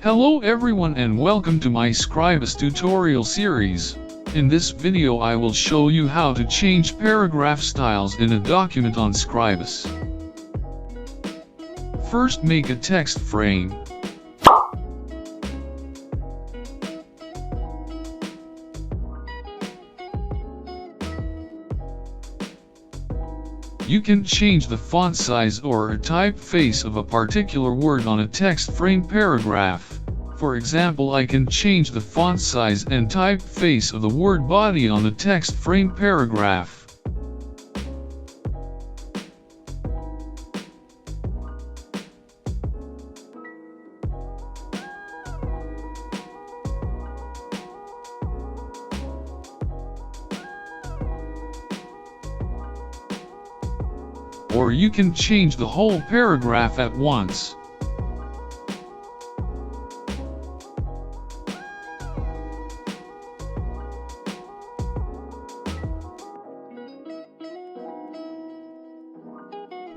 Hello everyone and welcome to my Scribus tutorial series. In this video I will show you how to change paragraph styles in a document on Scribus. First, make a text frame. You can change the font size or a typeface of a particular word on a text frame paragraph. For example, I can change the font size and typeface of the word body on the text frame paragraph. Or you can change the whole paragraph at once.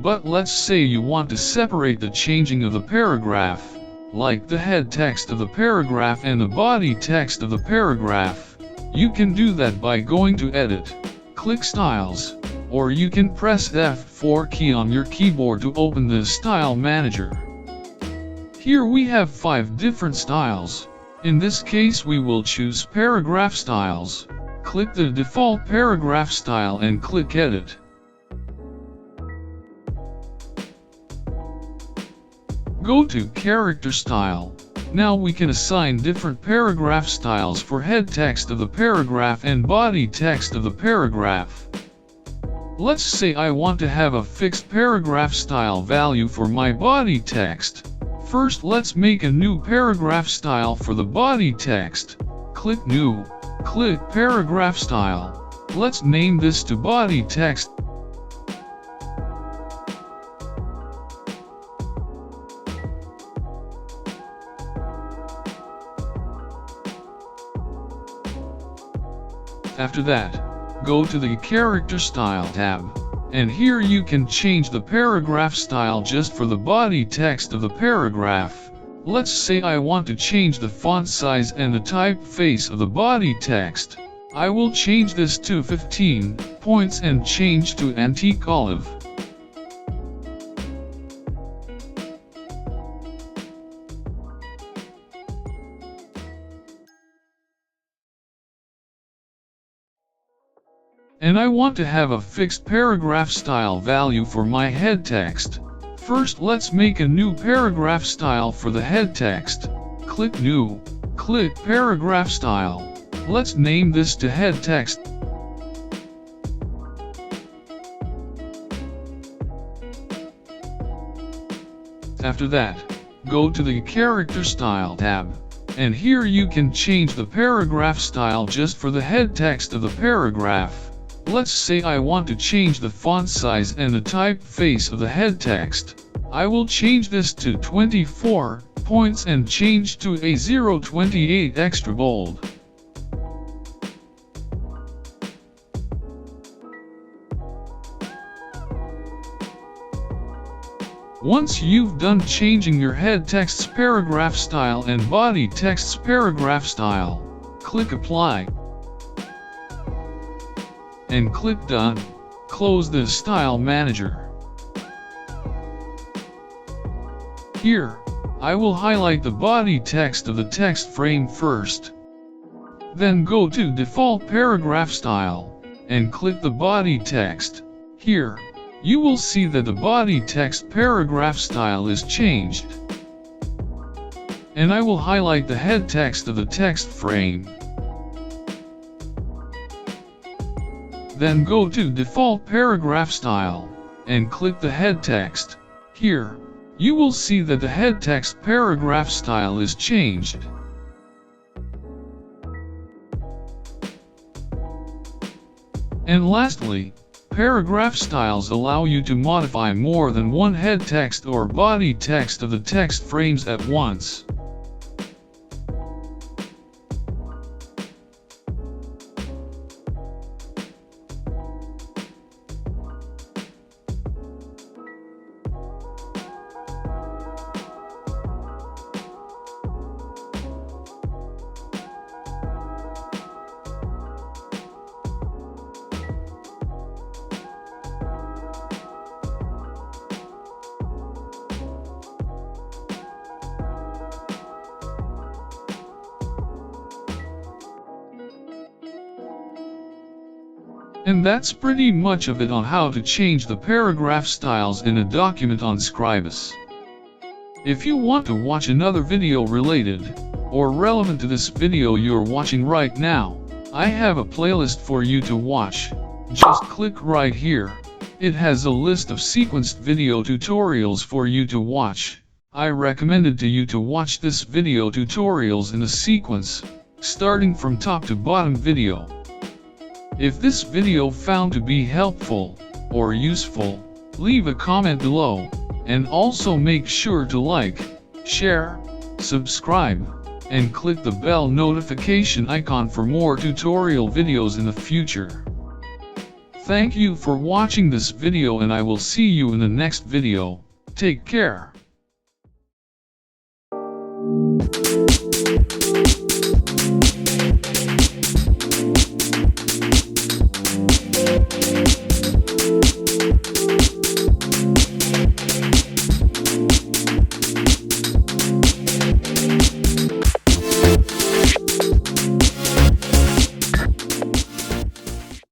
But let's say you want to separate the changing of the paragraph, like the head text of the paragraph and the body text of the paragraph. You can do that by going to Edit, click Styles, or you can press F4 key on your keyboard to open the Style Manager. Here we have 5 different styles. In this case we will choose Paragraph Styles. Click the default paragraph style and click Edit. Go to Character Style. Now we can assign different paragraph styles for head text of the paragraph and body text of the paragraph. Let's say I want to have a fixed paragraph style value for my body text. First, let's make a new paragraph style for the body text. Click New. Click Paragraph Style. Let's name this to Body Text. After that, go to the Character Style tab, and here you can change the paragraph style just for the body text of the paragraph. Let's say I want to change the font size and the typeface of the body text. I will change this to 15 points and change to Antique Olive. And I want to have a fixed paragraph style value for my head text. First, let's make a new paragraph style for the head text. Click New. Click Paragraph Style. Let's name this to Head Text. After that, go to the Character Style tab, and here you can change the paragraph style just for the head text of the paragraph. Let's say I want to change the font size and the typeface of the head text. I will change this to 24 points and change to A028 extra bold. Once you've done changing your head text's paragraph style and body text's paragraph style, click Apply. And click Done. Close the Style Manager. Here, I will highlight the body text of the text frame first. Then go to Default Paragraph Style, and click the body text. Here, you will see that the body text paragraph style is changed. And I will highlight the head text of the text frame. Then go to Default Paragraph Style, and click the head text. Here, you will see that the head text paragraph style is changed. And lastly, paragraph styles allow you to modify more than one head text or body text of the text frames at once. And that's pretty much of it on how to change the paragraph styles in a document on Scribus. If you want to watch another video related or relevant to this video you're watching right now, I have a playlist for you to watch. Just click right here. It has a list of sequenced video tutorials for you to watch. I recommended to you to watch this video tutorials in a sequence, starting from top to bottom video. If this video found to be helpful or useful, leave a comment below, and also make sure to like, share, subscribe, and click the bell notification icon for more tutorial videos in the future. Thank you for watching this video and I will see you in the next video. Take care.